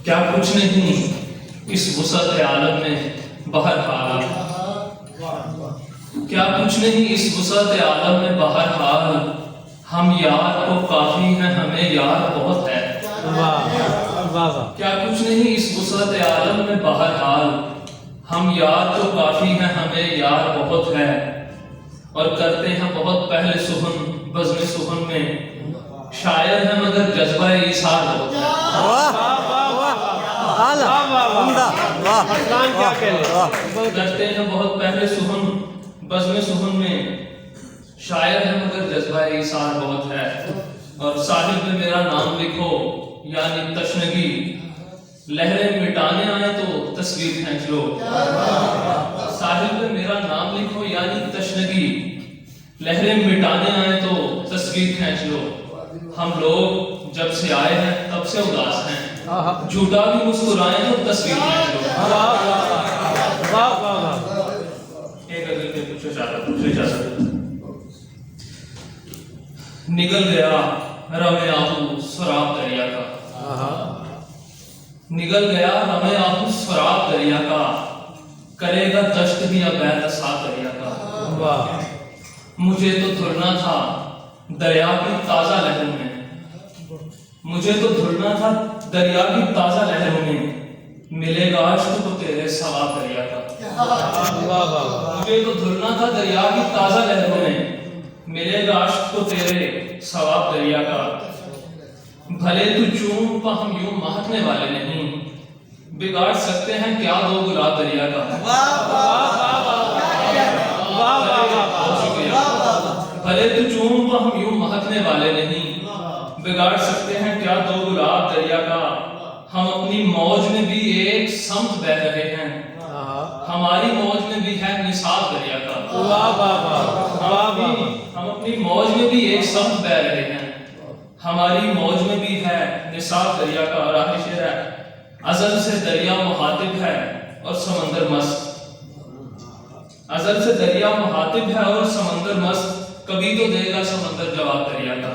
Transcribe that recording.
کیا کچھ نہیں اس وسعت عالم میں بہرحال، کیا کچھ نہیں اس وسعت عالم میں بہرحال، ہم یار کو کافی ہیں ہمیں یار بہت ہے۔ کیا کچھ نہیں اس وسعت عالم میں بہرحال، ہم یار کو کافی ہیں ہمیں یار بہت ہے، اور کرتے ہیں بہت پہلے سخن بزم سخن میں، شاعر ہیں مگر جذبہ ایثار بہت ہے۔ کرتے ہیں بہت پہلے سخن بزم سخن میں، شاعر ہے مگر جذبہ ایثار بہت ہے، اور ساحل میں میرا نام لکھو یعنی تشنگی، لہریں مٹانے آئے تو تصویر کھینچ لو۔ ساحل میں میرا نام لکھو یعنی تشنگی، لہریں مٹانے آئے تو تصویر کھینچ لو۔ ہم لوگ جب سے آئے ہیں تب سے اداس ہیں، جھوٹا بھی مسکرائیں تو تصویر کھینچ لو۔ ایک غزل کے پوچھے جا سکتے۔ نگل گیا رمے آہو سراب دریا کا، نگل گیا رمے آہو سراب دریا کا، کرے گا دشت بھی اب احتساب دریا کا۔ مجھے تو دھلنا تھا دریا کی تازہ لہروں میں، مجھے تو دھلنا تھا دریا کی تازہ لہروں میں، ملے گا عشق تو تیرے ثواب دریا کا۔ مجھے تو دھلنا تھا دریا کی تازہ لہروں میں، ملے گا عشق تو تیرے ثواب دریا کا۔ بھلے تو چون پا ہم یوں مہکنے والے نہیں، بگاڑ سکتے ہیں کیا دو گلاب دریا کا۔ بھلے تو چون پا ہم یوں مہکنے والے نہیں، بگاڑ سکتے ہیں کیا دو گلاب دریا کا۔ ہم اپنی موج میں بھی ایک سمت بہ رہے ہیں، ہماری موج میں بھی ہے نصاب دریا کا۔ ہم اپنی موج میں بھی ایک سمت بہ رہے ہیں، ہماری موج میں بھی ہے نصاب دریا کا۔ اور آخری شعر ہے، ازل سے دریا مخاطب ہے اور سمندر مست، ازل سے دریا مخاطب ہے اور سمندر مست، کبھی تو دے گا سمندر جواب دریا کا۔